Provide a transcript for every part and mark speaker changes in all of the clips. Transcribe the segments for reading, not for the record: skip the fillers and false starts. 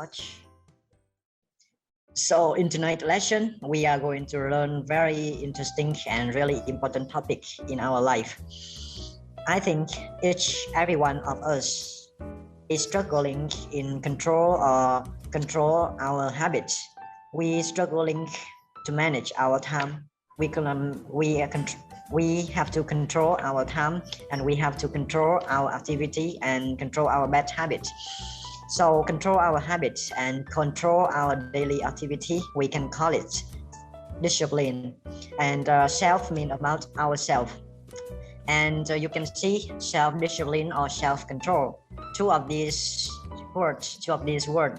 Speaker 1: much. So in tonight's lesson, we are going to learn very interesting and really important topic in our life. I think every one of us is struggling in control our habits. We struggling to manage our time. We have to control our time, and we have to control our activity and control our bad habits. So control our habits and control our daily activity, we can call it discipline. And self mean about ourselves. And you can see self-discipline or self-control. Two of these words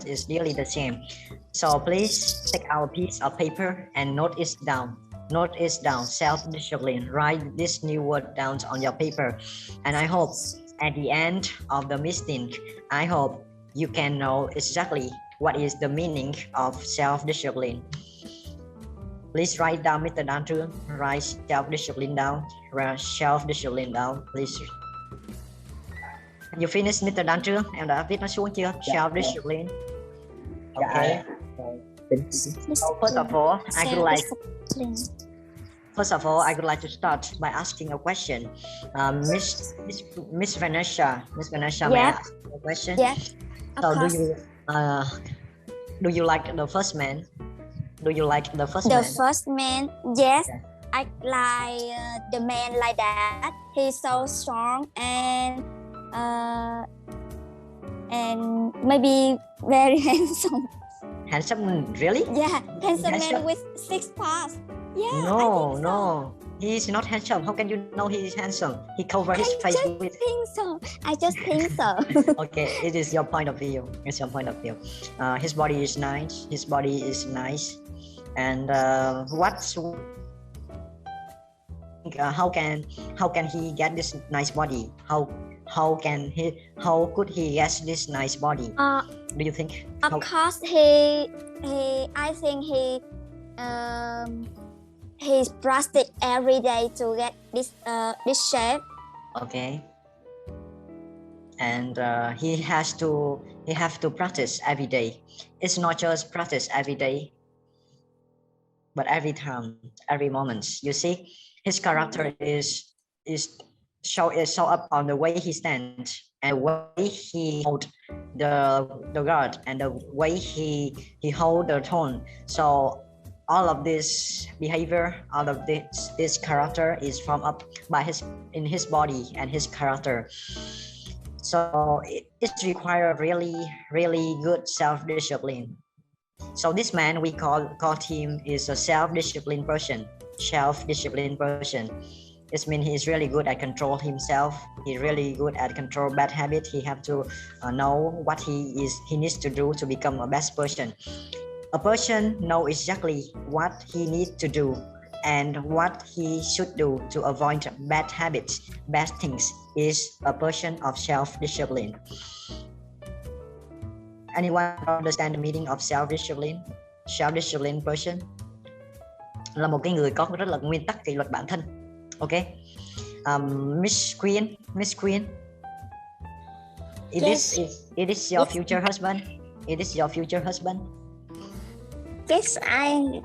Speaker 1: is nearly the same. So please take our piece of paper and note it down. Note it down, self-discipline. Write this new word down on your paper. And I hope at the end of the meeting, I hope you can know exactly what is the meaning of self-discipline. Please write down, Mr. Dan Trương. Write self-discipline down. Write self-discipline down, please. You finished, Mr. Dan Trương? Em đã viết nó xuống chưa? Self-discipline. Okay. So first of all, I would like to start by asking a question. Miss Vanessa, may I ask a question?
Speaker 2: Yeah.
Speaker 1: So do you like the first man? Do you like the first man?
Speaker 2: The first man, yes. Yeah. I like the man like that. He's so strong and maybe very handsome.
Speaker 1: Handsome, really?
Speaker 2: Yeah, handsome man with 6 parts. Yeah.
Speaker 1: No. He is not handsome. How can you know he is handsome? He covered his face with.
Speaker 2: I just think so.
Speaker 1: Okay, it is your point of view. It's your point of view. His body is nice. And how can he get this nice body? How could he get this nice body? Do you think?
Speaker 2: Of course, I think he's practice every day to get this shape.
Speaker 1: Okay. And he have to practice every day. It's not just practice every day, but every time, every moment. You see, his character is show up on the way he stands and the way he hold the guard and the way he hold the tone. So all of this behavior, all of this character is formed up by in his body and his character. So it requires really good self-discipline. So this man we call him is a self-disciplined person. It means he's really good at control himself. He's really good at control bad habit. He have to know what he needs to do to become a best person. A person knows exactly what he needs to do and what he should do to avoid bad habits, bad things, is a person of self-discipline. Anyone understand the meaning of self-discipline? Self-disciplined person là một cái người có rất là nguyên tắc kỷ luật bản thân. Okay. Miss Queen. It is your future husband. It is your future husband.
Speaker 2: Yes, I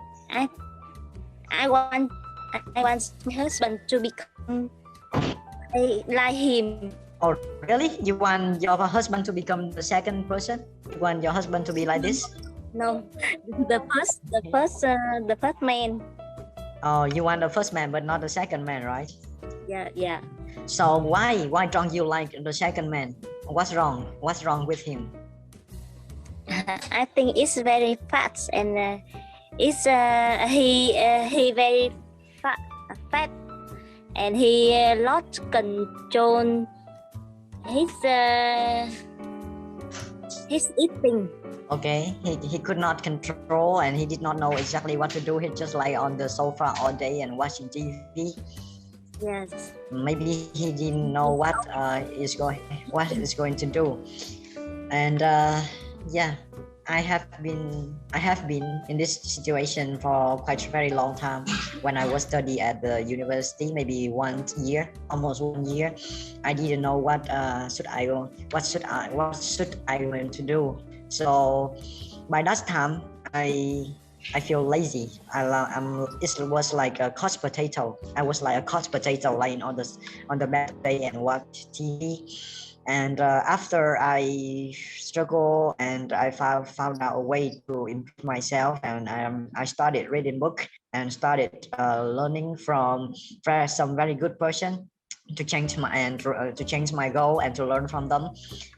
Speaker 2: want my husband to become like him.
Speaker 1: Oh, really? You want your husband to become the second person? You want your husband to be like this?
Speaker 2: No, the first man.
Speaker 1: Oh, you want the first man, but not the second man, right?
Speaker 2: Yeah.
Speaker 1: So why don't you like the second man? What's wrong? What's wrong with him?
Speaker 2: I think it's very fat and he very fat and he lost control his eating.
Speaker 1: Okay, he could not control and he did not know exactly what to do. He just lay on the sofa all day and watching TV.
Speaker 2: Yes.
Speaker 1: Maybe he didn't know what is going to do. And yeah, I have been in this situation for quite a very long time. When I was studying at the university, maybe 1 year, almost 1 year, I didn't know what should I going to do. So by that time, I feel lazy. It was like a couch potato. I was like a couch potato lying on the bed and watch TV. And after I struggle and I found out a way to improve myself, and I started reading book and started learning from some very good person to change my goal and to learn from them.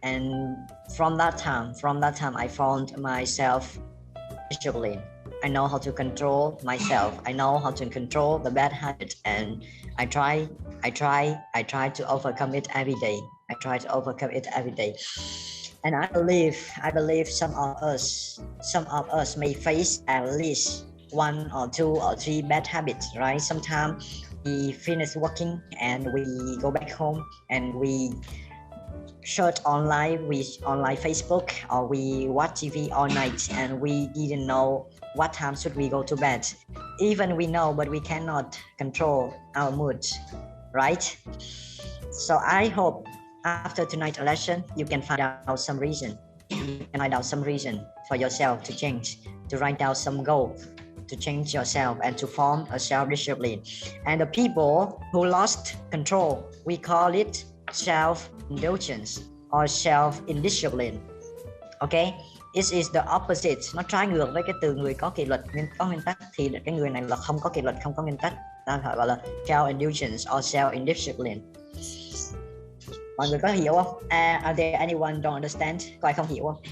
Speaker 1: And from that time I found myself discipline. I know how to control myself. I know how to control the bad habit, and I try to overcome it every day. I try to overcome it every day. And I believe some of us may face at least 1 or 2 or 3 bad habits, right? Sometimes we finish working and we go back home and we search online Facebook, or we watch TV all night and we didn't know what time should we go to bed. Even we know, but we cannot control our mood, right? So I hope after tonight's lesson you can find out some reason. You can find out some reason for yourself to change, to write down some goal, to change yourself and to form a self-discipline. And the people who lost control, we call it self-indulgence or self-indiscipline. Okay, it is the opposite. Nó trái ngược với cái từ người có kỷ luật, có nguyên tắc, thì cái người này là không có kỷ luật, không có nguyên tắc. Ta gọi là self-indulgence or self-indiscipline. Mọi người có hiểu không? Are there anyone don't understand? Có ai không hiểu không?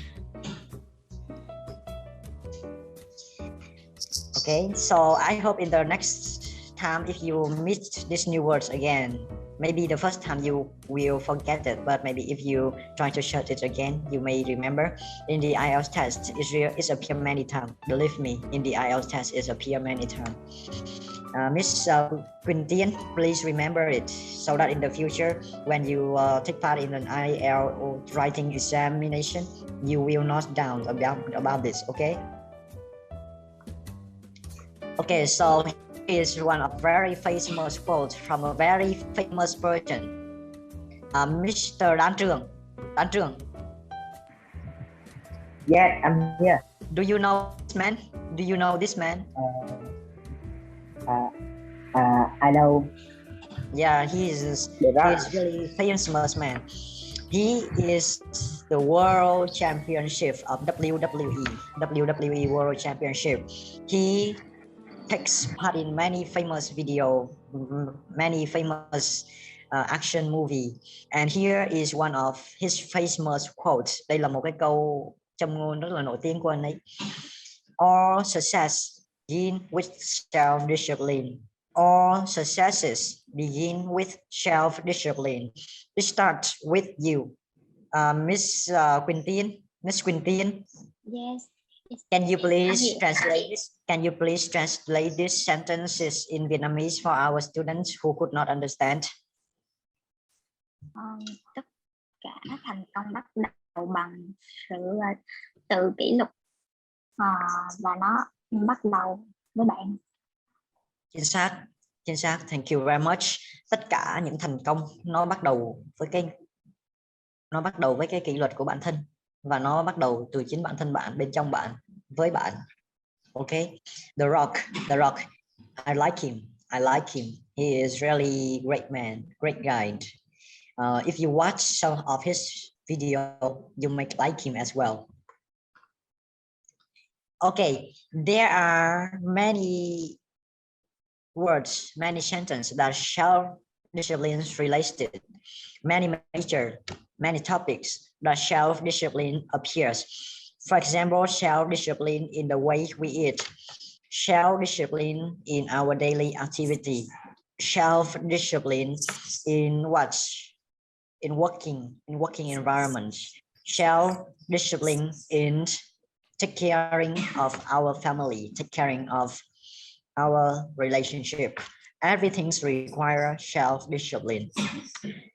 Speaker 1: Okay, so I hope in the next time, if you meet these new words again, maybe the first time you will forget it, but maybe if you try to search it again, you may remember. In the IELTS test, it's appear many times. Believe me, in the IELTS test, it's appear many times. Miss Quintian, please remember it, so that in the future, when you take part in an IELTS writing examination, you will not down about this. Okay. Okay, so is one of very famous quotes from a very famous person, Mr. Dan Trường.
Speaker 3: Yes, I'm here.
Speaker 1: Do you know this man? Do you know this man?
Speaker 3: I know.
Speaker 1: Yeah, he is really famous man. He is the world championship of WWE World Championship. He takes part in many famous video, many famous action movie, and here is one of his famous quotes. Đây là một cái câu châm ngôn rất là nổi tiếng của anh ấy. All success begin with self-discipline. All successes begin with self-discipline. It starts with you. Miss Quintin. Miss Quintin.
Speaker 2: Yes.
Speaker 1: Can you please translate this? Can you please translate these sentences in Vietnamese for our students who could not understand?
Speaker 2: Tất cả thành công bắt đầu bằng sự tự kỷ luật, và nó bắt đầu với bạn.
Speaker 1: Chính xác. Thank you very much. Tất cả những thành công nó bắt đầu với cái kỷ luật của bản thân, và nó bắt đầu từ chính bản thân bạn, bên trong bạn, với bạn. Okay, The Rock, I like him. He is really great man, great guy. If you watch some of his video, you might like him as well. Okay, there are many words, many sentences that self-discipline related, many topics that self-discipline appears. For example, self-discipline in the way we eat, self-discipline in our daily activity, self-discipline in working environments, self-discipline in taking caring of our family, taking caring of our relationship. Everything requires self-discipline.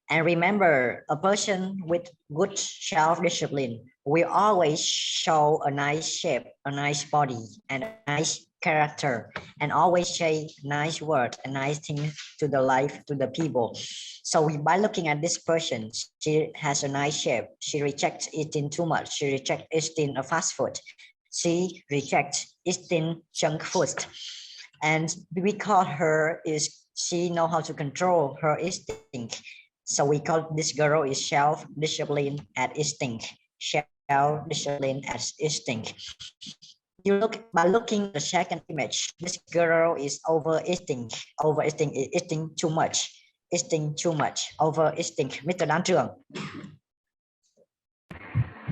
Speaker 1: And remember, a person with good self-discipline will always show a nice shape, a nice body, and a nice character, and always say nice words and nice things to the life, to the people. So by looking at this person, she has a nice shape. She rejects eating too much. She rejects eating a fast food. She rejects eating junk food. And we call her is she know how to control her instinct. So we call this girl is self-discipline at instinct. Self-discipline as instinct. You look by looking at the second image, this girl is overeating, eating too much, overeating. Mr. Dan Trường.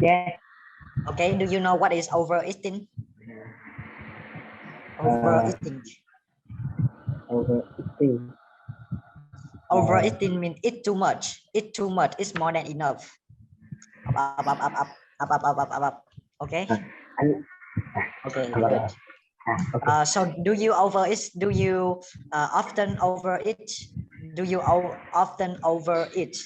Speaker 3: Yeah.
Speaker 1: Okay, do you know what is overeating? Overeating.
Speaker 3: Overeating.
Speaker 1: Overeating means eat too much. Eat too much is more than enough. Up. Okay. Okay. Good.
Speaker 3: Okay.
Speaker 1: So do you overeat? Do you often overeat? Do you often overeat?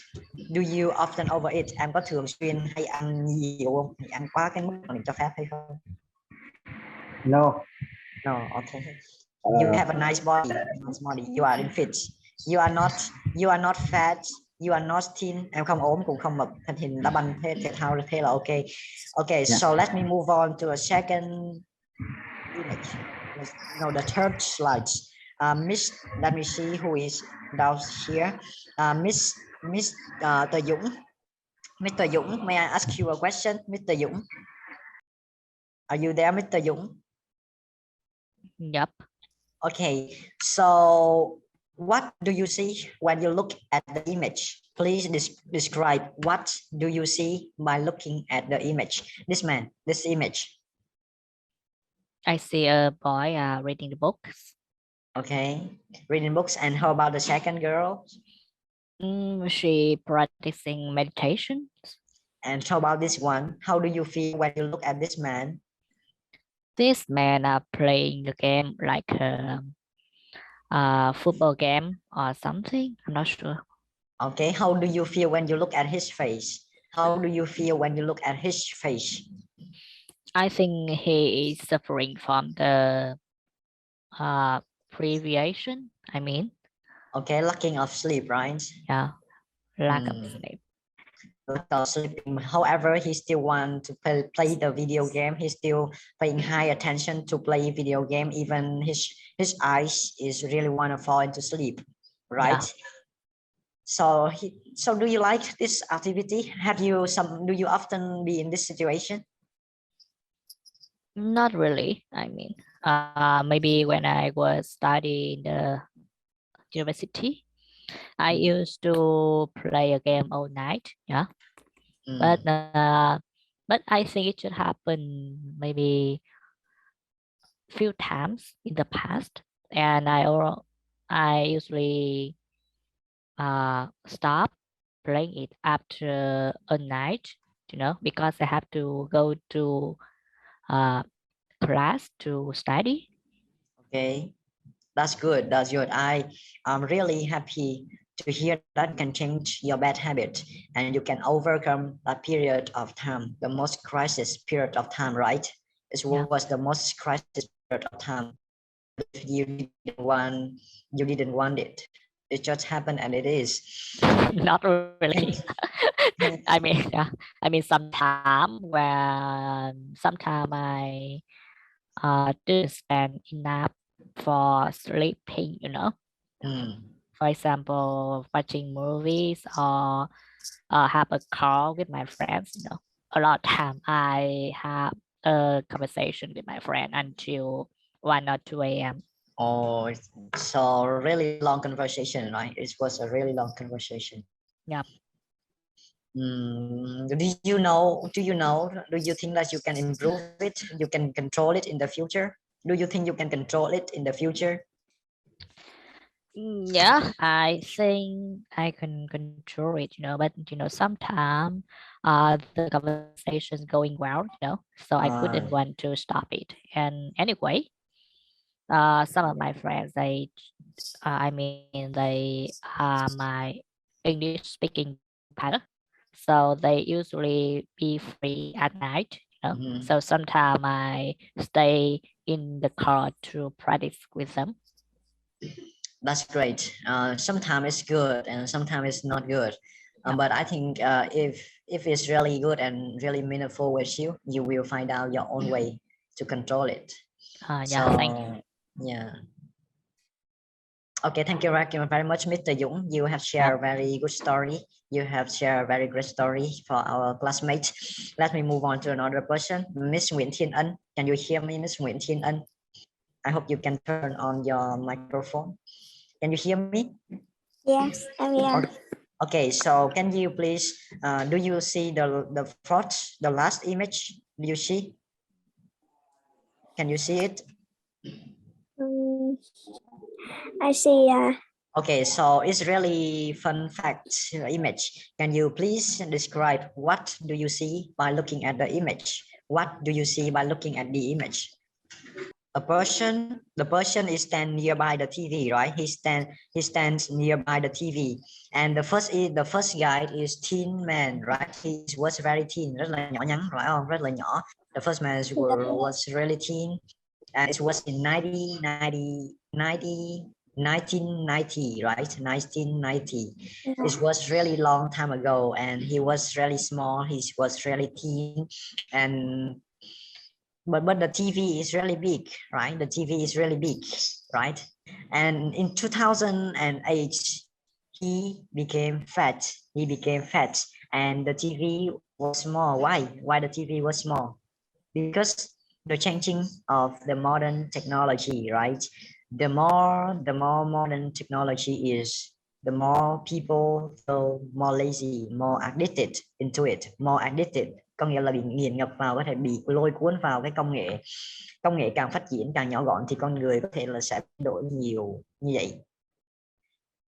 Speaker 1: Do you often overeat? Em có thường xuyên hay ăn nhiều không? Hay ăn quá cái mức mà mình cho phép hay không?
Speaker 3: No.
Speaker 1: No. Okay. You have a nice body. Nice body. You are in fit. You are not fat. You are not thin. Em không ốm cũng không mập. Thân hình đá banh thể thao thế là okay. Okay.
Speaker 3: Yeah.
Speaker 1: So let me move on to a second image. No, the third slide. Miss, let me see who is down here. Miss Tờ Dũng. Mr. Dũng, may I ask you a question, Mr. Dũng? Are you there, Mr. Dũng?
Speaker 4: Yep.
Speaker 1: Okay, so what do you see when you look at the image? Please describe what do you see by looking at the image. This man, this image.
Speaker 4: I see a boy reading the books.
Speaker 1: Okay, reading books. And how about the second girl?
Speaker 4: She practicing meditation.
Speaker 1: And how about this one? How do you feel when you look at this man?
Speaker 4: This man are playing the game like a football game or something. I'm not sure.
Speaker 1: Okay, how do you feel when you look at his face? How do you feel when you look at his face?
Speaker 4: I think he is suffering from the privation. I mean.
Speaker 1: Okay, lacking of sleep, right?
Speaker 4: Yeah, lack of sleep.
Speaker 1: Lack of sleeping. However, he still want to play the video game. He's still paying high attention to play video game. Even his eyes is really want to fall into sleep, right? Yeah. So do you like this activity? Do you often be in this situation?
Speaker 4: Not really. I mean, maybe when I was studying in the university, I used to play a game all night. Yeah. But I think it should happen maybe few times in the past, and I usually stop playing it after a night, because I have to go to class to study.
Speaker 1: Okay, that's good. That's good. I'm really happy to hear that can change your bad habit and you can overcome that period of time, the most crisis period of time, right? It was the most crisis period of time. If you didn't want it. It just happened and it is.
Speaker 4: Not really. I mean, sometimes I didn't spend enough for sleeping, For example, watching movies or have a call with my friends, A lot of time I have a conversation with my friend until 1 or 2 a.m.
Speaker 1: Oh, so really long conversation, right? It was a really long conversation.
Speaker 4: Yeah.
Speaker 1: Do you think that you can improve it? You can control it in the future? Do you think you can control it in the future?
Speaker 4: Yeah, I think I can control it, but sometimes the conversation is going well, so I couldn't want to stop it. And anyway, some of my friends, they I mean, they are my English speaking partner. So they usually be free at night. You know? So sometimes I stay in the car to practice with them.
Speaker 1: That's great. Sometimes it's good and sometimes it's not good. But I think if it's really good and really meaningful with you, you will find out your own way to control it.
Speaker 4: Yeah, thank you.
Speaker 1: Yeah. Okay, thank you very much, Mr. Dũng. You have shared a very good story. You have shared a very great story for our classmates. Let me move on to another person, Miss Nguyễn Thiên Ân. Can you hear me, Miss Nguyễn Thiên Ân? I hope you can turn on your microphone. Can you hear me?
Speaker 5: Yes, I'm here.
Speaker 1: Okay, so can you please, do you see the last image? Do you see? Can you see it?
Speaker 5: I see.
Speaker 1: Okay, so it's really fun fact image. Can you please describe what do you see by looking at the image? What do you see by looking at the image? The person is stand nearby the TV, right? He stands nearby the TV, and the first guy is teen man, right? He was very teen, rất là nhỏ nhắn, phải không? Rất là nhỏ. The first man was really teen, and it was in 1990, right? 1990. It was really long time ago, and he was really small. He was really teen, and but the TV is really big, right? The TV is really big, right? And in 2008, he became fat. He became fat, and the TV was small. Why the TV was small? Because the changing of the modern technology, right? The more modern technology is, the more people feel more lazy, more addicted into it, more addicted. Có nghĩa là bị nghiện ngập vào, có thể bị lôi cuốn vào cái công nghệ càng phát triển càng nhỏ gọn thì con người có thể là sẽ đổi nhiều như vậy.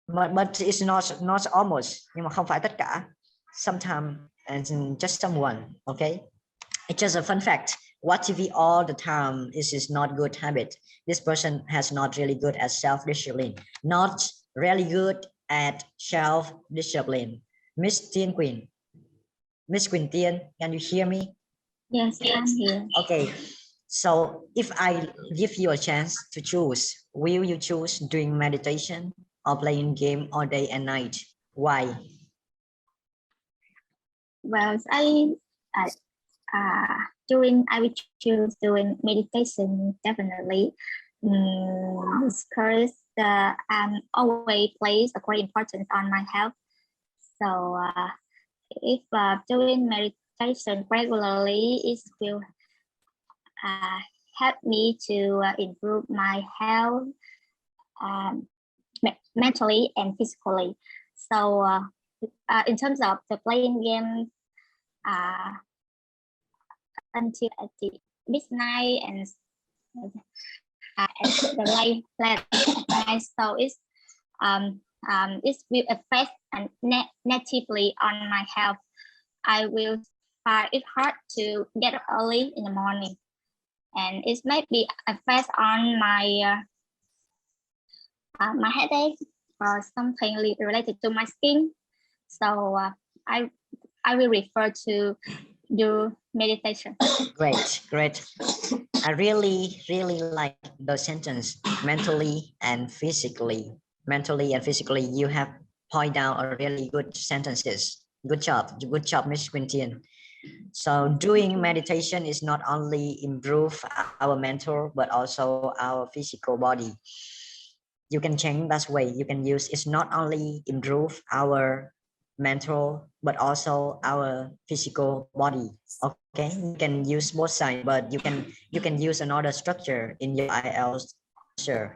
Speaker 1: But it's not almost, nhưng mà không phải tất cả. Sometimes and just someone, okay? It's just a fun fact. Watch TV all the time is not good habit. This person has not really good at self-discipline, not really good at self-discipline. Miss Tiên Quỳnh, Miss Quỳnh Tiên, can you hear me?
Speaker 2: Yes, I'm here.
Speaker 1: Okay, so if I give you a chance to choose, will you choose doing meditation or playing game all day and night? Why?
Speaker 2: Well, I will choose doing meditation definitely, because I'm always place a great importance on my health. So if doing meditation regularly, it will help me to improve my health mentally and physically. So in terms of the playing game until at the midnight and the late night, so it will affect negatively on my health. I will find it hard to get up early in the morning, and it may be affect on my my headache or something related to my skin. So I will refer to do meditation.
Speaker 1: Great. I really like the sentence mentally and physically. Mentally and physically, you have point out a really good sentences. Good job, Miss Quintian. So doing meditation is not only improve our mental but also our physical body. You can change that way. You can use it's not only improve our mental but also our physical body. Okay, you can use both sides, but you can use another structure in your IELTS. Sure.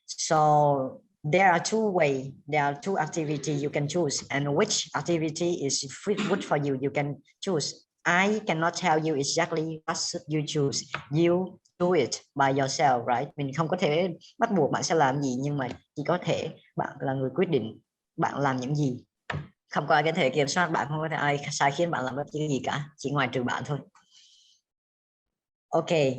Speaker 1: So there are two activities you can choose, and which activity is good for you, you can choose. I cannot tell you exactly what should you choose. You do it by yourself, right? Mình không có thể bắt buộc bạn sẽ làm gì, nhưng mà chỉ có thể bạn là người quyết định bạn làm những gì. Không có ai có thể kiểm soát bạn, không có thể ai sai khiến bạn làm bất cứ gì cả, chỉ ngoài trừ bạn thôi. Okay,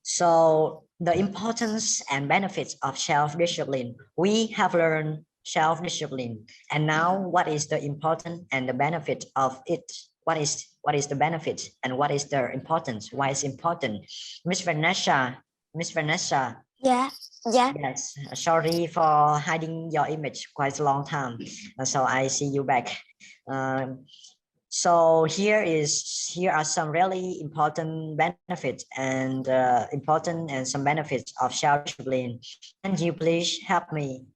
Speaker 1: So the importance and benefits of self-discipline. We have learned self-discipline, and now what is the importance and the benefit of it? What is the benefit and what is the importance? Why it's important? Miss Vanessa.
Speaker 5: Yeah.
Speaker 1: Yes, sorry for hiding your image quite a long time. So I see you back. So here are some really important benefits and some benefits of self-discipline. Can you please help me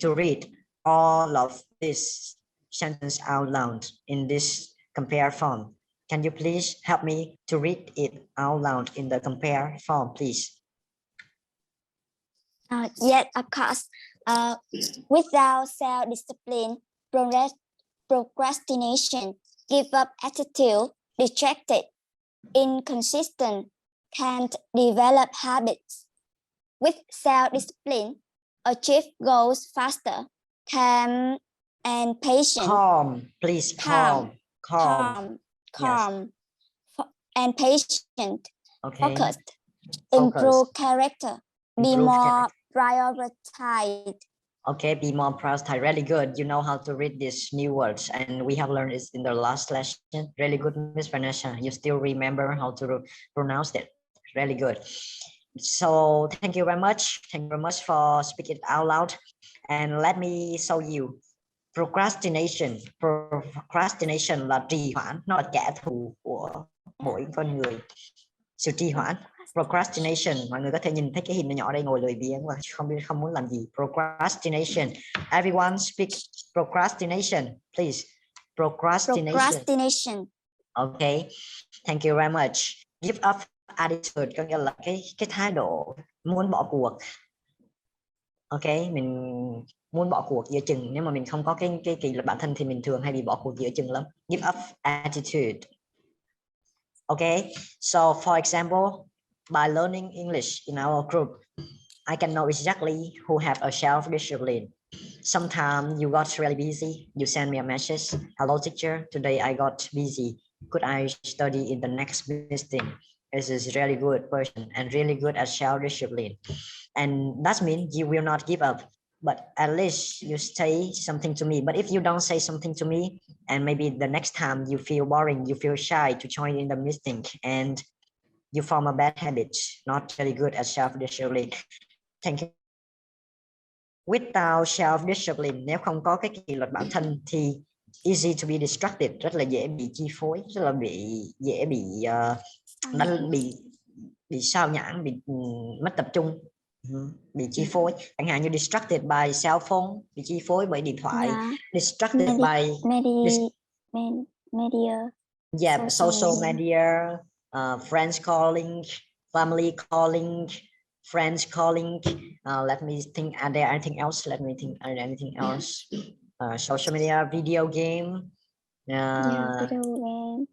Speaker 1: to read all of this sentence out loud in this compare form? Can you please help me to read it out loud in the compare form, please?
Speaker 5: Yes, of course. Without self-discipline, procrastination, give up attitude, distracted, inconsistent, can't develop habits. With self-discipline, achieve goals faster, calm and patient.
Speaker 1: Calm, please. Calm.
Speaker 5: Yes. And patient.
Speaker 1: Okay.
Speaker 5: Focused. Improve character. Be more prioritized.
Speaker 1: Okay, be more prioritized. Really good. You know how to read these new words, and we have learned it in the last lesson. Really good, Miss Vanessa. You still remember how to pronounce it. Really good. So thank you very much. Thank you very much for speaking it out loud. And let me show you. Procrastination là trì hoãn, nó là kẻ thù của mỗi con người. Sự trì hoãn. Procrastination, mọi người có thể nhìn thấy cái hình nhỏ nhỏ đây, ngồi lười biếng và không muốn làm gì. Procrastination. Everyone speak procrastination, please. Procrastination. Okay. Thank you very much. Give up attitude có nghĩa là cái thái độ muốn bỏ cuộc. Ok, mình muốn bỏ cuộc giữa chừng. Nếu mà mình không có cái kỷ luật bản thân thì mình thường hay bị bỏ cuộc giữa chừng lắm. Give up attitude. Okay, so for example, by learning English in our group, I can know exactly who have a self-discipline. Sometimes you got really busy. You send me a message. Hello, teacher. Today I got busy. Could I study in the next meeting? This is really good person and really good at self-discipline. And that means you will not give up. But at least you say something to me. But if you don't say something to me, and maybe the next time you feel boring, you feel shy to join in the meeting, and you form a bad habit, not very good at self-discipline. Thank you. Without self-discipline, nếu không có cái kỷ luật bản thân thì easy to be distracted, rất là dễ bị chi phối, rất là dễ bị sao nhãng, bị mất tập trung, bị chi phối. Chẳng hạn như distracted by cell phone, bị chi phối bởi điện thoại. Distracted by
Speaker 5: media.
Speaker 1: Yeah, social media, friends calling, family calling, friends calling. Let me think. Are there anything else? Let me think. Are there anything else? Social media, video game.
Speaker 5: Video game.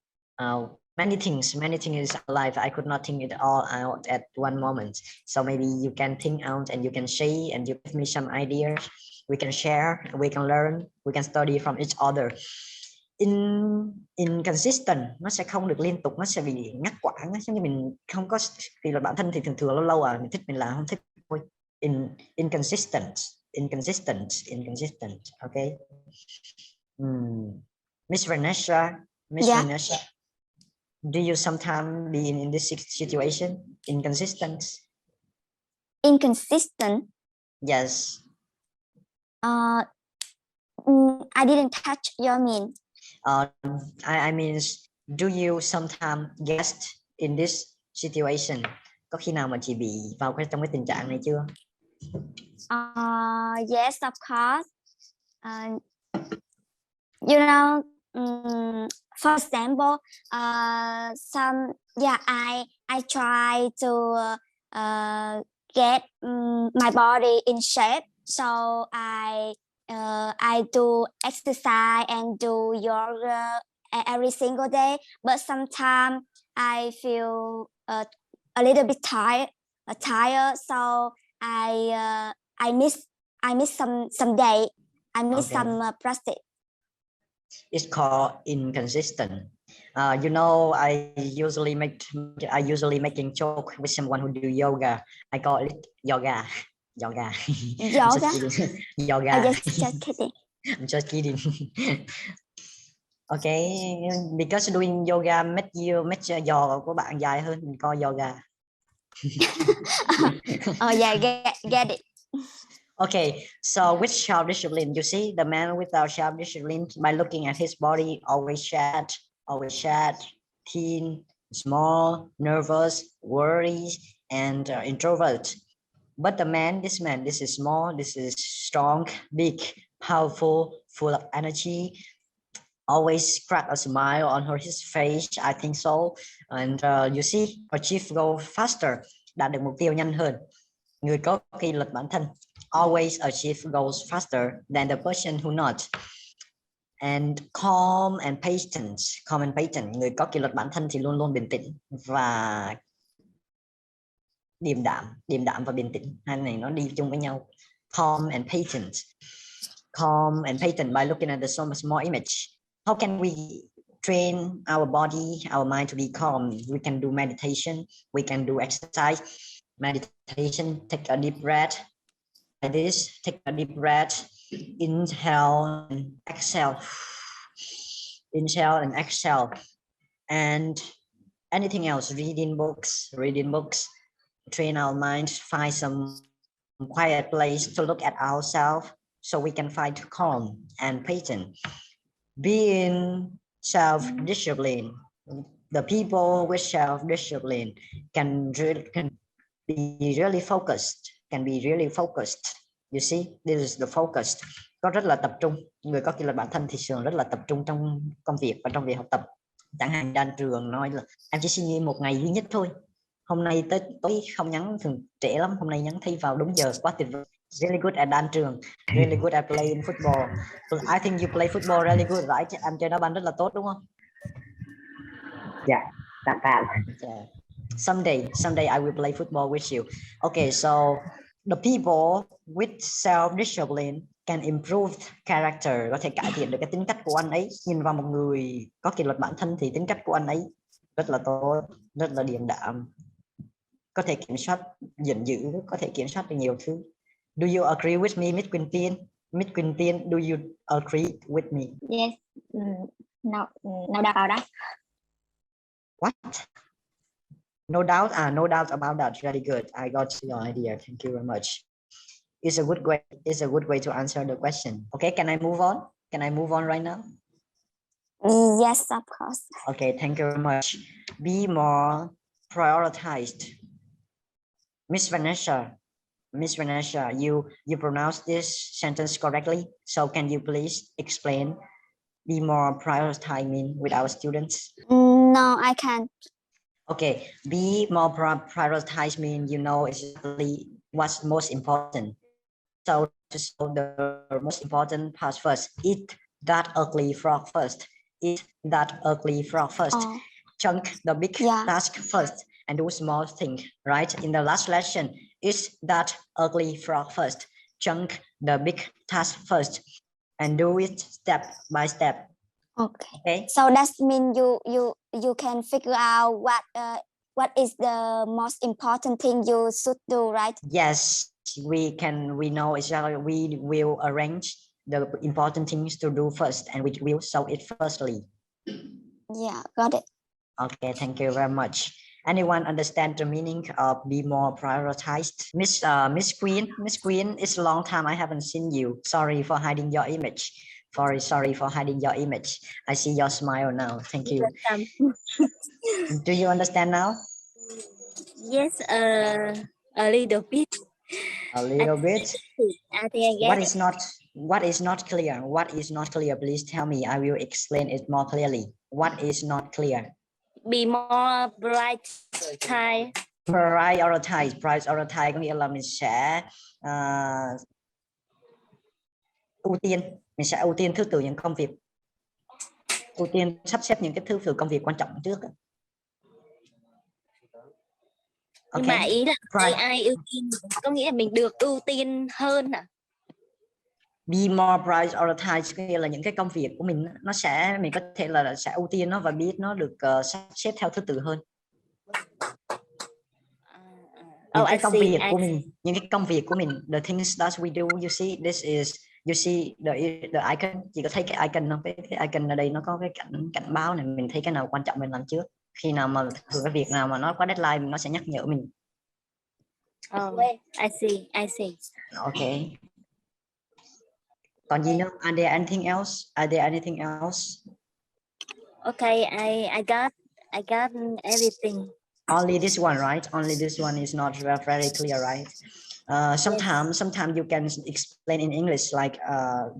Speaker 1: Many things is alive. I could not think it all out at one moment. So maybe you can think out and you can say and you give me some ideas. We can share, we can learn, we can study from each other. Inconsistent, nó sẽ không được liên tục, nó sẽ bị ngắt quãng. Giống như mình không có kỷ luật bản thân thì thường lâu lâu mình thích mình làm, không thích thôi. Inconsistent. Okay. Miss Vanessa, Vanessa, do you sometimes be in this situation? Inconsistent. Yes.
Speaker 5: I didn't catch your mean.
Speaker 1: I mean, do you sometimes guess in this situation? Có khi nào mà chị bị vào trong cái tình trạng này chưa?
Speaker 5: Yes, of course. You know, for example, I try to get my body in shape, so I do exercise and do yoga every single day, but sometimes I feel a little bit tired, so I miss some day. I miss some practice.
Speaker 1: It's called inconsistent. You know, I usually making joke with someone who do yoga. I call it yoga. Yoga. I'm
Speaker 5: Yoga.
Speaker 1: just kidding. Yoga.
Speaker 5: Just kidding.
Speaker 1: I'm just kidding. Okay, because doing yoga make giò của bạn dài hơn, mình coi yoga.
Speaker 5: Oh yeah, get it.
Speaker 1: Okay, so with self-discipline, you see the man without self-discipline, by looking at his body, always sad, thin, small, nervous, worries, and introvert. But the man, this is small, this is strong, big, powerful, full of energy, always crack a smile on his face, I think so. And you see, achieve goal faster, đạt được mục tiêu nhanh hơn. Người có kỷ luật bản thân, always achieve goals faster than the person who not. And calm and patient, người có kỷ luật bản thân thì luôn luôn bình tĩnh và điềm đạm và bình tĩnh, hai này nó đi chung với nhau. Calm and patient by looking at the small image. How can we train our body, our mind to be calm? We can do meditation, we can do exercise. Meditation, take a deep breath like this, take a deep breath, inhale and exhale, and anything else, reading books, train our mind, find some quiet place to look at ourselves so we can find calm and patient. Being self-discipline, the people with self-discipline can be really focused. You see, this is the focused. Có rất là tập trung. Người có kỷ luật bản thân thì thường rất là tập trung trong công việc và trong việc học tập. Chẳng hạn Đan Trường nói là em chỉ xin nghỉ một ngày duy nhất thôi. Hôm nay tới tối không nhắn, thường trễ lắm. Hôm nay nhắn thi vào đúng giờ, quá tuyệt vời. Really good at Đan Trường. Really good at playing football. I think you play football really good, right? Em chơi đá banh rất là tốt đúng không?
Speaker 3: Dạ, tạm.
Speaker 1: Yeah. Someday I will play football with you. Okay, so the people with self-discipline can improve character, có thể cải thiện được cái tính cách của anh ấy. Nhìn vào một người có kỷ luật bản thân thì tính cách của anh ấy rất là tốt, rất là điềm đạm, có thể kiểm soát giận dữ, có thể kiểm soát được nhiều thứ. Do you agree with me, Miss Quintin? Miss Quintin, do you agree with me?
Speaker 2: Yes. No doubt about that.
Speaker 1: What? No doubt. No doubt about that. Very good. I got your idea. Thank you very much. It's a good way to answer the question. Okay, can I move on? Can I move on right now?
Speaker 5: Yes, of course.
Speaker 1: Okay, thank you very much. Be more prioritized. Miss Vanessa, you pronounce this sentence correctly. So can you please explain be more prioritizing with our students?
Speaker 5: No, I can't.
Speaker 1: Okay, be more prioritized mean you know exactly what's most important. So the most important part first. Eat that ugly frog first.
Speaker 5: Oh.
Speaker 1: Chunk the big task first and do small thing, right? In the last lesson, eat that ugly frog first. Chunk the big task first and do it step by step. Okay.
Speaker 5: So that means you can figure out what is the most important thing you should do, right?
Speaker 1: Yes, we know exactly. We will arrange the important things to do first, and we will solve it firstly.
Speaker 5: Yeah, got it.
Speaker 1: Okay, thank you very much. Anyone understand the meaning of be more prioritized? Miss Queen, it's a long time I haven't seen you. Sorry for hiding your image. Sorry for hiding your image. I see your smile now. Thank you. Do you understand now?
Speaker 6: Yes, a little bit.
Speaker 1: A little bit.
Speaker 6: I think I get
Speaker 1: What is not clear? What is not clear? Please tell me. I will explain it more clearly. What is not clear?
Speaker 6: Be more prioritize.
Speaker 1: Prioritize có nghĩa là mình sẽ ưu tiên thứ tự những công việc, ưu tiên sắp xếp những cái thứ tự công việc quan trọng trước.
Speaker 6: Nhưng mà ý là ai ưu tiên có nghĩa là mình được ưu tiên hơn à?
Speaker 1: Be more prioritized, nghĩa là những cái công việc của mình nó sẽ, mình có thể là sẽ ưu tiên nó và biết nó được sắp xếp theo thứ tự hơn. Những cái công việc của mình, những cái công việc của mình, the things that we do, you see, this is, you see the icon, chị có thấy cái icon không? Cái icon ở đây nó có cái cảnh báo này, mình thấy cái nào quan trọng mình làm trước. Khi nào mà thường cái việc nào mà nó có deadline nó sẽ nhắc nhở mình.
Speaker 6: Oh, I see.
Speaker 1: Okay. Còn gì nữa? Are there anything else? Are there anything else?
Speaker 6: Okay, I got everything.
Speaker 1: Only this one, right? Only this one is not very clear, right? Sometimes you can explain in English like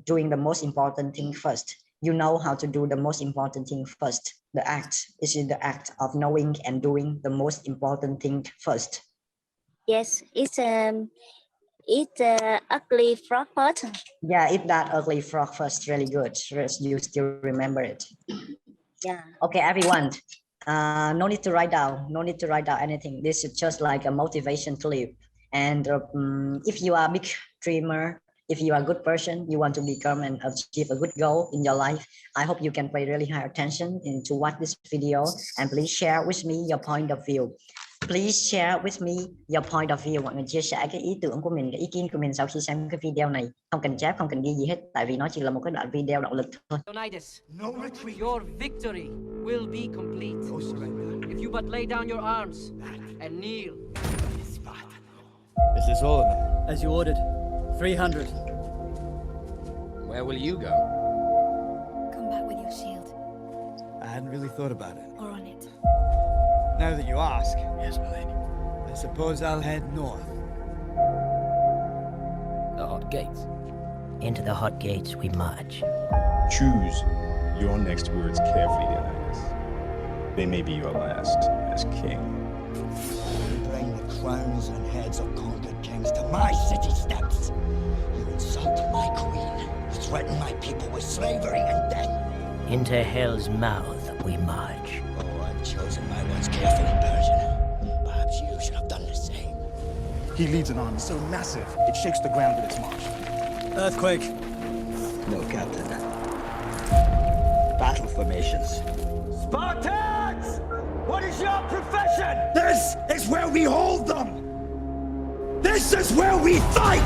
Speaker 1: doing the most important thing first. You know how to do the most important thing first. The act is the act of knowing and doing the most important thing first.
Speaker 6: Yes, it's ugly frog first.
Speaker 1: Yeah, it's that ugly frog first. Really good. You still remember it.
Speaker 6: Yeah.
Speaker 1: Okay, everyone. No need to write down. No need to write down anything. This is just like a motivation clip. And if you are a big dreamer, if you are a good person, you want to become and achieve a good goal in your life, I hope you can pay really high attention to watch this video, and please share with me your point of view. Please share with me your point of view. Mọi người chia sẻ cái ý tưởng của mình, cái ý kiến của mình sau khi xem cái video này. Không cần chép, không cần ghi gì hết, tại vì nó chỉ là một cái đoạn video động lực thôi.
Speaker 7: No retreat. Your victory will be complete. No surrender. If you but lay down your arms and kneel.
Speaker 8: Is this all of it? As you ordered. 300.
Speaker 9: Where will you go?
Speaker 10: Come back with your shield.
Speaker 8: I hadn't really thought about it.
Speaker 10: Or on it.
Speaker 8: Now that you ask. Yes, my lady. I suppose I'll head north.
Speaker 9: The hot gates.
Speaker 11: Into the hot gates we march.
Speaker 12: Choose your next words carefully, Darius. They may be your last as king.
Speaker 13: You bring the crowns and heads of conquered kings to my city steps. You insult my queen. You threaten my people with slavery and death.
Speaker 11: Into hell's mouth we march.
Speaker 13: Oh, I've chosen my words carefully, Persian. Perhaps you should have done the same.
Speaker 14: He leads an army so massive, it shakes the ground with its march.
Speaker 8: Earthquake.
Speaker 13: No, Captain. Battle formations.
Speaker 15: Spartans! What is your profession?
Speaker 13: This is where we hold them! This is where we fight!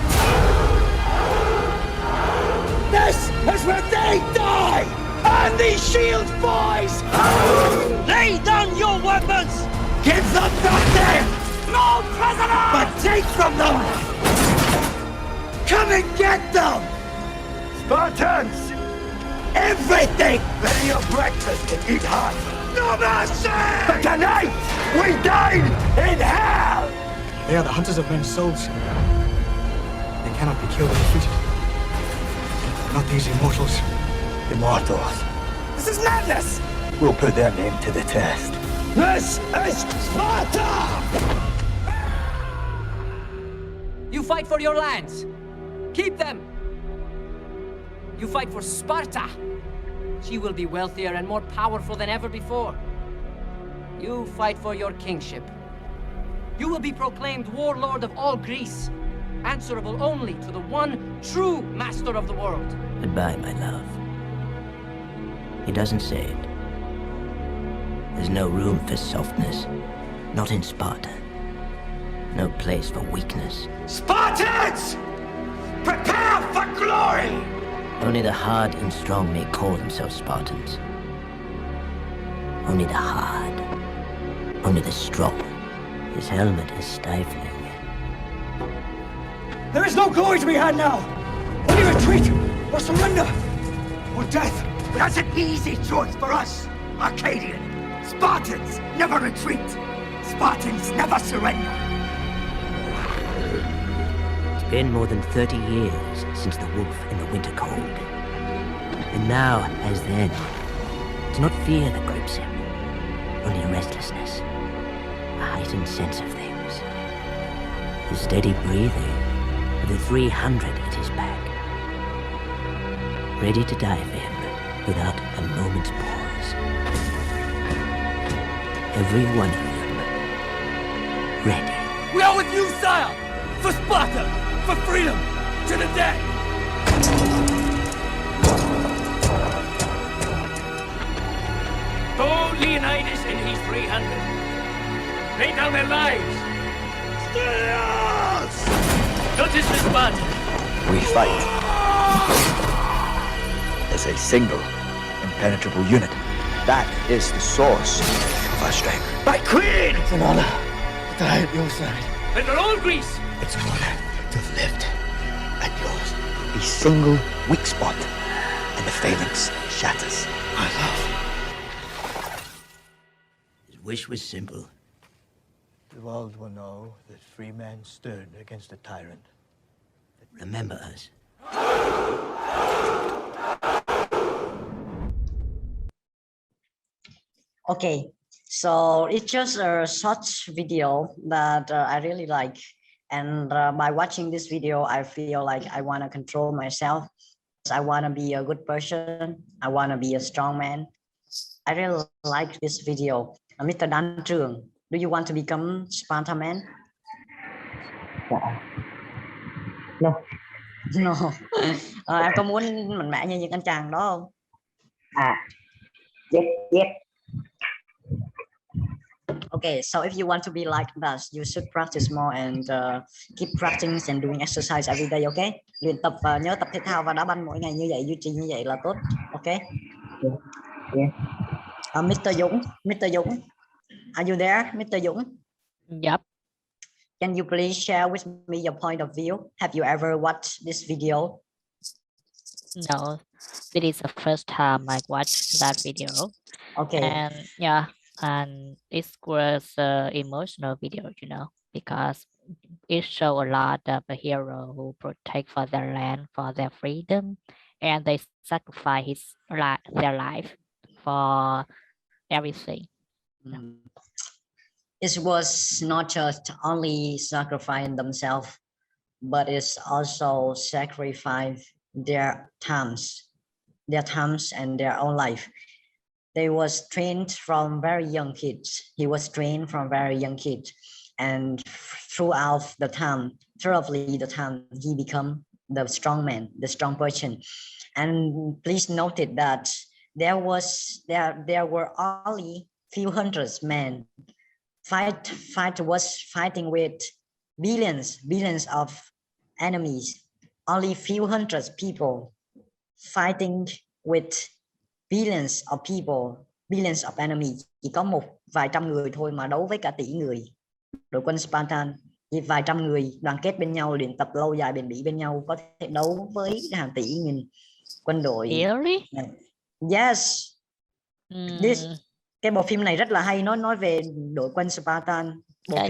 Speaker 13: This is where they die! And these shield boys!
Speaker 15: Lay down your weapons!
Speaker 13: Give them nothing!
Speaker 15: No prisoners!
Speaker 13: But take from them! Come and get them!
Speaker 15: Spartans!
Speaker 13: Everything!
Speaker 15: Ready your breakfast and eat hot.
Speaker 13: No mercy!
Speaker 15: But tonight, we dine in hell!
Speaker 14: They are the hunters of men's souls. They cannot be killed or defeated. Not these immortals.
Speaker 13: Immortals.
Speaker 15: This is madness!
Speaker 13: We'll put their name to the test.
Speaker 15: This is Sparta!
Speaker 7: You fight for your lands. Keep them. You fight for Sparta. She will be wealthier and more powerful than ever before. You fight for your kingship. You will be proclaimed warlord of all Greece, answerable only to the one true master of the world.
Speaker 11: Goodbye, my love. He doesn't say it. There's no room for softness. Not in Sparta. No place for weakness.
Speaker 15: Spartans! Prepare for glory!
Speaker 11: Only the hard and strong may call themselves Spartans. Only the hard. Only the strong. His helmet is stifling.
Speaker 15: There is no glory to be had now! Only retreat or surrender or death!
Speaker 13: That's an easy choice for us, Arcadian. Spartans never retreat. Spartans never surrender.
Speaker 11: It's been more than 30 years since the wolf in the winter cold. And now, as then, it's not fear that grips him, only a restlessness, a heightened sense of things. The steady breathing of the 300 at his back, ready to die for him without a moment's pause. Every one of them ready.
Speaker 15: We are with you, sire! For Sparta! For freedom! To the death!
Speaker 16: Hold Leonidas and his 300. Lay down their lives. Stay us! Notice the Spartan.
Speaker 17: We fight as a single, impenetrable unit. That is the source of our strength.
Speaker 16: My queen!
Speaker 13: It's an honor to die at your side.
Speaker 16: And for all Greece!
Speaker 13: It's an honor to have lived at yours.
Speaker 17: A single weak spot, and the phalanx shatters.
Speaker 13: My love.
Speaker 11: His wish was simple.
Speaker 13: The world will know that free men stood against a tyrant.
Speaker 11: Remember us.
Speaker 1: Okay, so it's just a short video that I really like, and by watching this video I feel like I want to control myself. I want to be a good person. I want to be a strong man. I really like this video. Mr. Dan Trường, do you want to become Spartan man?
Speaker 3: No.
Speaker 1: No. Em có muốn mạnh mẽ như những anh chàng đó không?
Speaker 3: Yes, yes.
Speaker 1: Okay, so if you want to be like that, you should practice more and keep practicing and doing exercise every day, okay? Luyện tập và nhớ tập thể thao và đá banh mỗi ngày như vậy, duy trì như vậy là tốt, okay?
Speaker 3: Yeah.
Speaker 1: Mr. Dũng, are you there, Mr. Dũng?
Speaker 4: Yep.
Speaker 1: Can you please share with me your point of view? Have you ever watched this video?
Speaker 4: No, this is the first time I watched that video.
Speaker 1: Okay.
Speaker 4: And yeah, and it was an emotional video, you know, because it showed a lot of a hero who protect for their land, for their freedom, and they sacrifice their life for everything.
Speaker 1: It was not just only sacrificing themselves, but it's also sacrifice their times and their own life. They was trained from very young kids. He was trained from very young kids, and throughout the time, he become the strong man, the strong person. And please note it that there were only few hundreds men. Fight was fighting with billions of enemies. Only few hundred people fighting with billions of people, billions of enemies. Chỉ có một vài trăm người thôi mà đấu với cả tỷ người. Đội quân Spartan chỉ vài trăm người đoàn kết bên nhau, luyện tập lâu dài bền bỉ bên nhau, có thể đấu với hàng tỷ nghìn quân đội.
Speaker 4: Really?
Speaker 1: Yes. Cái bộ phim này rất là hay, nó nói về đội quân Spartan.
Speaker 4: Yeah,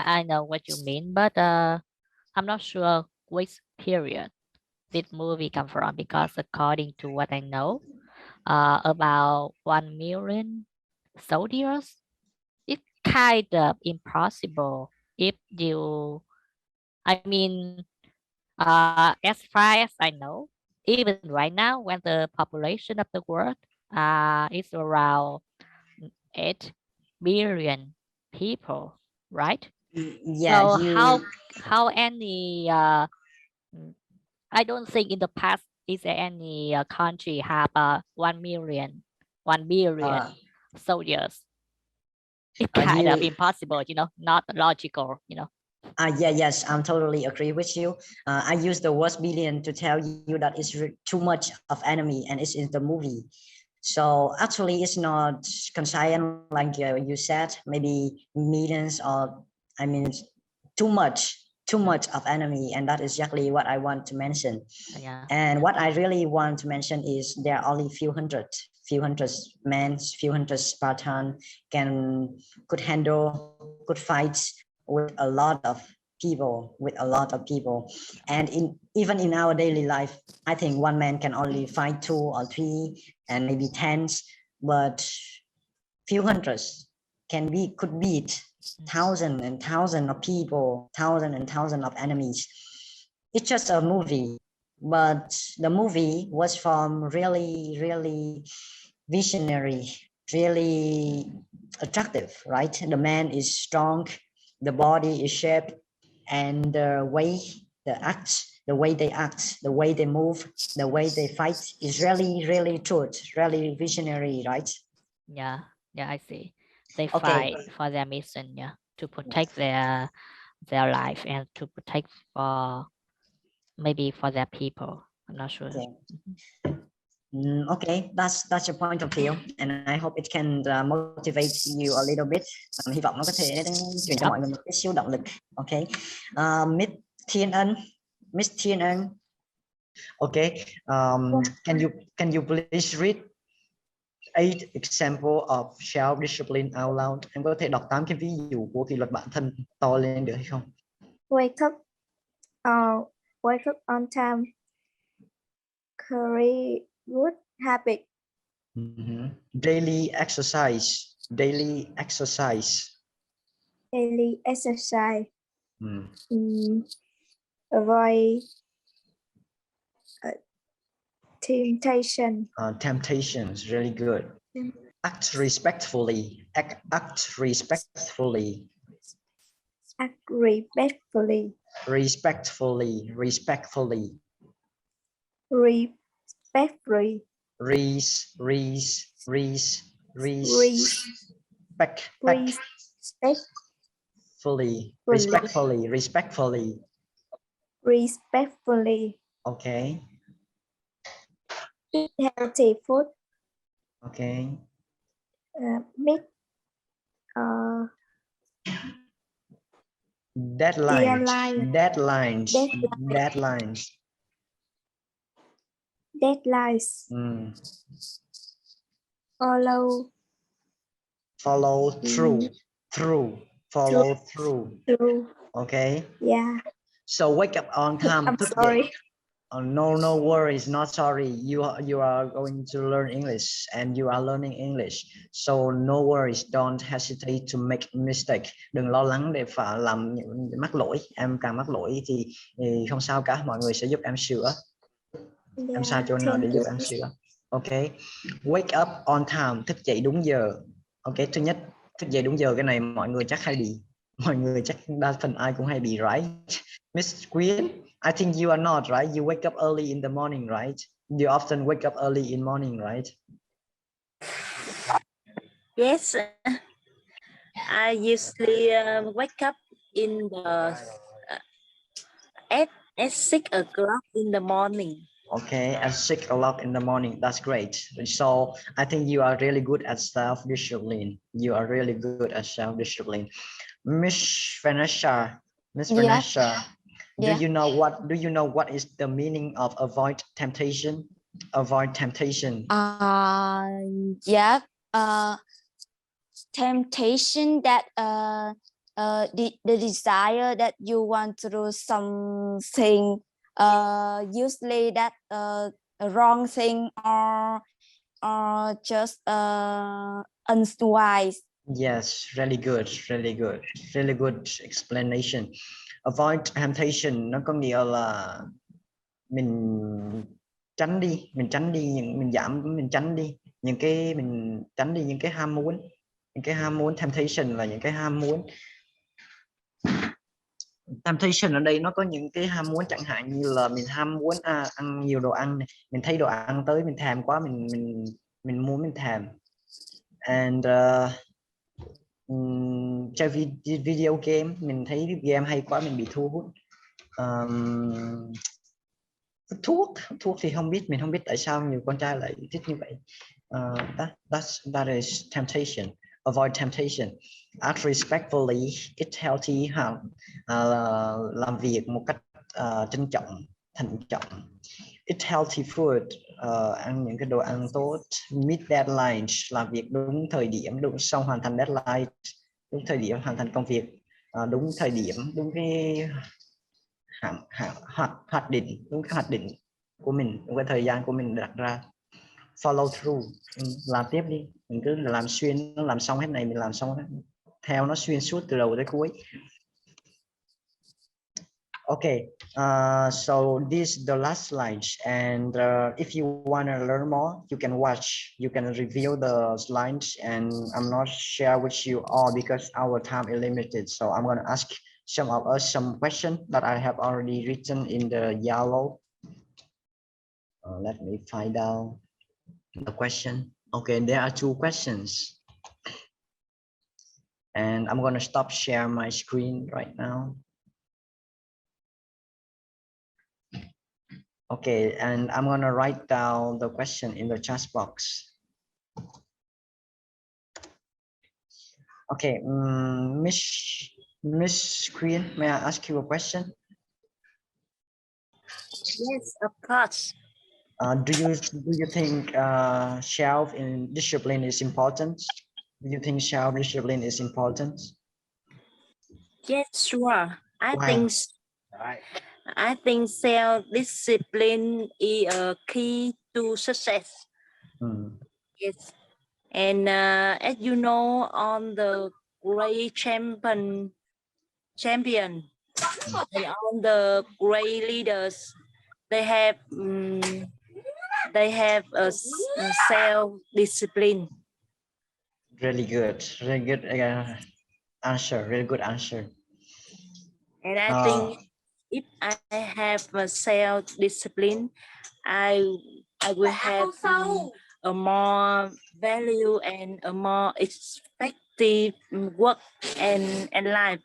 Speaker 4: I know what you mean, but I'm not sure which period this movie come from, because according to what I know, about 1 million soldiers, it's kind of impossible if you, I mean, as far as I know, even right now, when the population of the world is around 8 billion people, right?
Speaker 1: Yeah.
Speaker 4: So how any I don't think in the past is there any country have 1 billion soldiers. It's kind of impossible, you know, not logical, you know.
Speaker 1: Yes, I'm totally agree with you. I use the word billion to tell you that it's too much of enemy, and it's in the movie. So actually it's not concise like you said, maybe millions, or I mean too much of enemy, and that is exactly what I want to mention.
Speaker 4: Yeah.
Speaker 1: And what I really want to mention is there are only few hundred men, few hundred Spartan could handle good fights with a lot of people, and even in our daily life, I think one man can only fight 2 or 3 and maybe 10, but few hundreds could beat thousands and thousands of people, thousands and thousands of enemies. It's just a movie, but the movie was from really visionary, really attractive, right? The man is strong, the body is shaped, and the way they act, the way they move, the way they fight is really truth, really visionary, right?
Speaker 4: Yeah, I see. They
Speaker 1: Okay.
Speaker 4: fight for their mission, yeah, to protect their life and to protect for maybe for their people. I'm not sure.
Speaker 1: Okay. Okay, that's your point of view, and I hope it can motivate you a little bit. Hy vọng nó có thể truyền cho mọi người một cái xíu động lực. Okay, Miss Thiên Ân, Okay, can you please read 8 example of self-discipline out loud? Em có thể đọc 8 cái ví dụ của kỷ luật bản thân to lên được hay không?
Speaker 18: Wake up on time. Create good habit.
Speaker 1: Daily exercise.
Speaker 18: Avoid temptation.
Speaker 1: Temptations, really good. Act respectfully. Respectfully. Okay.
Speaker 18: Eat healthy food.
Speaker 1: Okay.
Speaker 18: Meet
Speaker 1: Deadlines. Follow through. Okay.
Speaker 18: Yeah.
Speaker 1: So wake up on time.
Speaker 18: I'm sorry.
Speaker 1: No worries, not sorry. You are going to learn English and you are learning English. So no worries, don't hesitate to make mistake. Đừng lo lắng để phải làm mắc lỗi. Em càng mắc lỗi thì không sao cả, mọi người sẽ giúp em sửa. Em sai chỗ nào để giúp em sửa. Okay. Wake up on time, thức dậy đúng giờ. Okay, thứ nhất, thức dậy đúng giờ, cái này mọi người chắc đa phần ai cũng hay bị, right? Miss Quyên, I think you are not, right? You wake up early in the morning, right? You often wake up early in morning, right?
Speaker 6: Yes, I usually wake up in the at 6 o'clock in the morning.
Speaker 1: Okay, at 6 o'clock in the morning. That's great. So I think you are really good at self-discipline. Miss Vanessa, do you know what is the meaning of avoid temptation?
Speaker 5: Temptation, that the desire that you want to do something, usually that a wrong thing or just unwise.
Speaker 1: Yes, really good explanation. Avoid temptation nó có nghĩa là mình tránh đi những cái ham muốn, temptation là những cái ham muốn. Temptation ở đây nó có những cái ham muốn, chẳng hạn như là mình ham muốn ăn nhiều đồ ăn này. Mình thấy đồ ăn tới mình thèm quá, mình thèm. And chơi video game, mình thấy game hay quá mình bị thu hút. Thuốc thì mình không biết tại sao nhiều con trai lại thích như vậy. That is temptation. Avoid temptation. Act respectfully, eat healthy, làm việc một cách trân trọng, thận trọng. Eat healthy food, ăn những cái đồ ăn tốt. Meet deadlines, làm việc đúng thời điểm, xong hoàn thành deadline, đúng thời điểm hoàn thành công việc, đúng thời điểm, đúng cái hoạch định của mình, đúng cái thời gian của mình đặt ra. Follow through, làm tiếp đi, mình cứ làm xuyên, nó làm xong hết này mình làm xong hết, theo nó xuyên suốt từ đầu tới cuối. Okay, so this is the last slide, and if you want to learn more, you can watch, you can review the slides, and I'm not share with you all because our time is limited. So I'm going to ask some of us some questions that I have already written in the yellow. Let me find out the question. Okay, there are two questions. And I'm going to stop share my screen right now. Okay, and I'm going to write down the question in the chat box. Okay, Miss Queen, may I ask you a question?
Speaker 6: Yes, of course.
Speaker 1: Do you think self in discipline is important? Do you think self discipline is important?
Speaker 6: Yes, sure.
Speaker 1: Why?
Speaker 6: I think self-discipline is a key to success. Yes, and as you know, on the great champion, and on the great leaders, they have a self-discipline.
Speaker 1: Really good answer. Really good answer.
Speaker 6: And I think if I have a self-discipline, I will have a more value and a more effective work and life.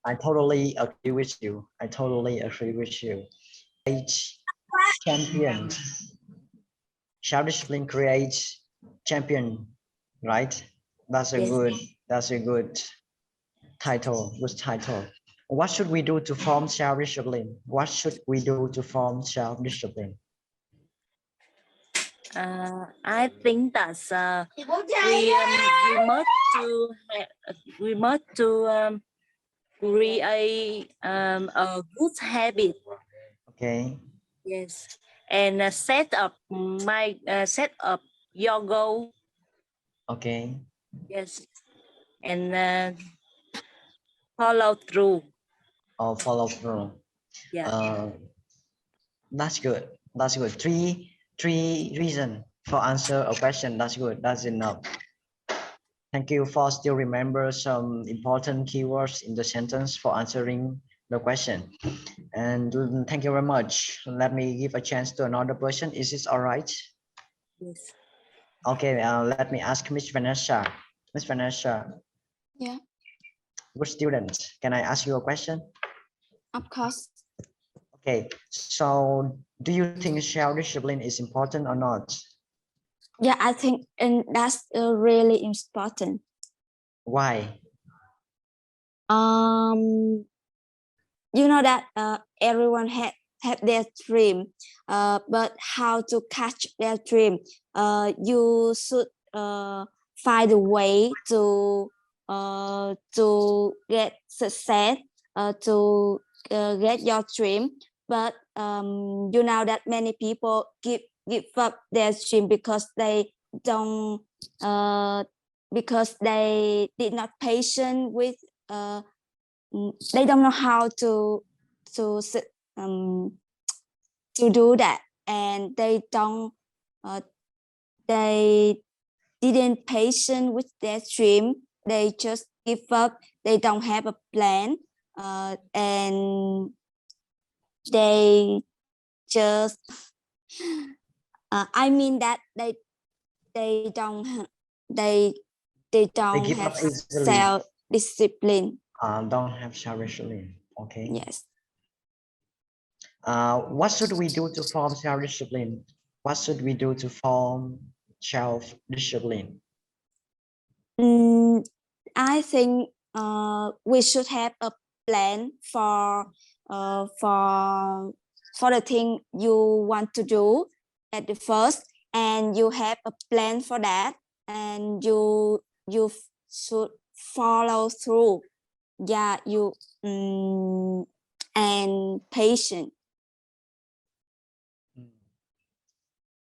Speaker 1: I totally agree with you. I totally agree with you. Champion. Self-discipline creates champion, right? That's a good title. Good title. What should we do to form self-discipline? What should we do to form self-discipline?
Speaker 6: I think that we must to create a good habit.
Speaker 1: Okay.
Speaker 6: Yes, and set up your goal.
Speaker 1: Okay.
Speaker 6: Yes, and follow through.
Speaker 1: Follow through.
Speaker 6: Yeah.
Speaker 1: That's good. That's good. Three reasons for answer a question. That's good. That's enough. Thank you for still remember some important keywords in the sentence for answering the question. And thank you very much. Let me give a chance to another person. Is this all right?
Speaker 6: Yes.
Speaker 1: Okay, let me ask Miss Vanessa. Miss Vanessa.
Speaker 5: Yeah.
Speaker 1: Good student. Can I ask you a question?
Speaker 5: Of course.
Speaker 1: Okay, so do you think self-discipline is important or not?
Speaker 5: Yeah, I think that's really important.
Speaker 1: Why?
Speaker 5: You know that everyone have their dream, but how to catch their dream? You should find a way to get success, to get your dream. But you know that many people give up their dream because they don't because they did not patient with they don't know how to do that, and they don't they didn't patient with their dream. They just give up. They don't have a plan, and they just I mean that they don't have self-discipline.
Speaker 1: Don't have self-discipline. Okay.
Speaker 5: Yes.
Speaker 1: What should we do to form self-discipline? What should we do to form self-discipline?
Speaker 5: I think we should have a plan for the thing you want to do at the first, and you have a plan for that, and you should follow through. Yeah, you and patient.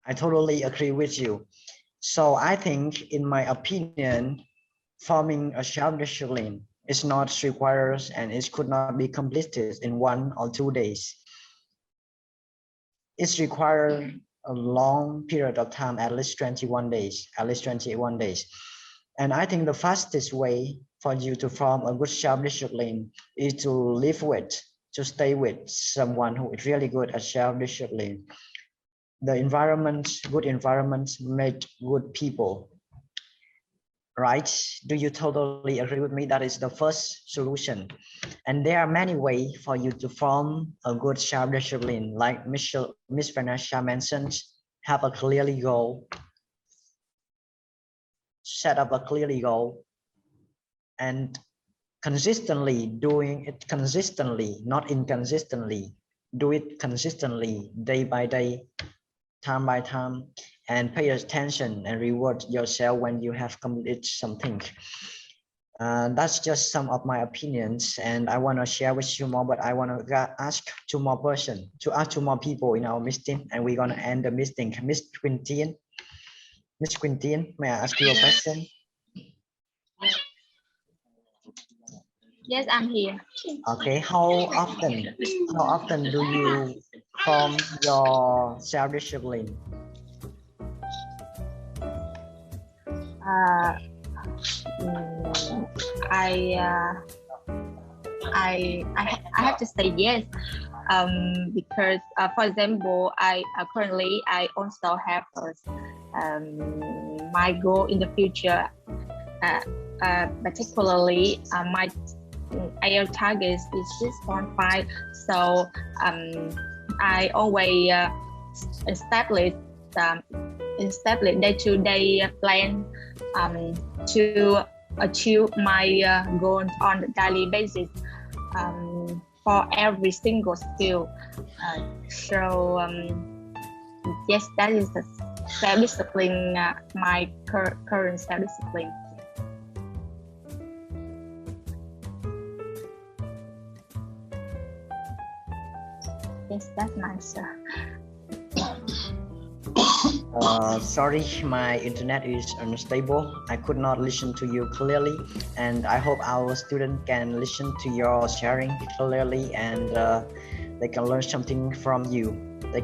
Speaker 1: I totally agree with you. So I think, in my opinion, forming a self-discipline is not required, and it could not be completed in 1 or 2 days. It's required a long period of time, at least 21 days, And I think the fastest way for you to form a good self-discipline is to live with, to stay with someone who is really good at self-discipline. the environment, good environments make good people. Right? Do you totally agree with me? That is the first solution. And there are many ways for you to form a good self-discipline, like Miss Vanessa mentioned. Have a clearly goal, set up a clearly goal, and consistently doing it consistently, not inconsistently. Do it consistently, day by day, time by time, and pay attention and reward yourself when you have completed something. That's just some of my opinions, and I want to share with you more, but I want to ask two more people in our meeting, and we're going to end the meeting. Miss Quintin, may I ask you a question?
Speaker 2: Yes, I'm here.
Speaker 1: Okay, how often do you form your self-discipline?
Speaker 2: I have to say yes, because for example, I currently also have my goal in the future, particularly my IELTS target is 6.5. So I always establish day-to-day plan to achieve my goals on a daily basis for every single skill. Yes, that is the self-discipline, my current self-discipline. Yes, that's my answer.
Speaker 1: Sorry, my internet is unstable. I could not listen to you clearly, and I hope our student can listen to your sharing clearly, and they can learn something from you. I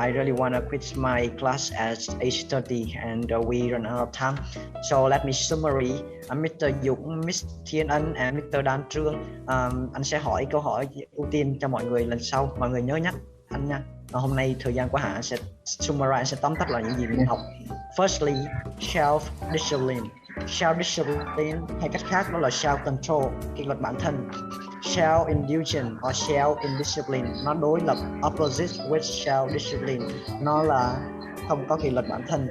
Speaker 1: really want to quit my class at 8:30, and we run out of time. So let me summary. Mr. Dũng, Miss Thiên Ân, and Mr. Đan Trương. Anh sẽ hỏi câu hỏi ưu tiên cho mọi người lần sau. Mọi người nhớ nhắc anh nha. Hôm nay thời gian của Hạ sẽ summarize, sẽ tóm tắt lại những gì mình học. Firstly, self-discipline. Self-discipline hay cách khác đó là self-control, kỷ luật bản thân. Self-indulgence or self-indiscipline, nó đối lập, opposite with self-discipline, nó là không có kỷ luật bản thân.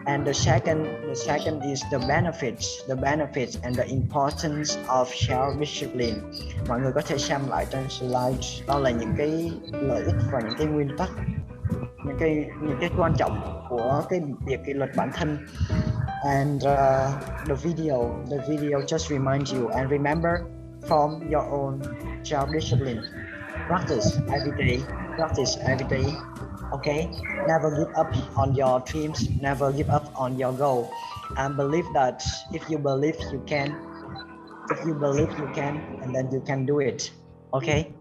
Speaker 1: And the second is the benefits and the importance of self-discipline. Mọi người có thể xem lại trên slide, đó là những cái lợi ích và những cái nguyên tắc, những cái quan trọng của cái việc kỷ luật bản thân. And the video just remind you, and remember, form your own self-discipline. Practice every day. Okay, never give up on your dreams, never give up on your goal, and believe that if you believe you can, and then you can do it. Okay,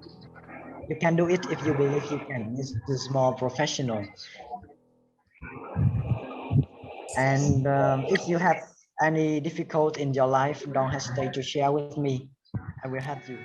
Speaker 1: you can do it if you believe you can. This is more professional. And if you have any difficulty in your life, don't hesitate to share with me. I will help you.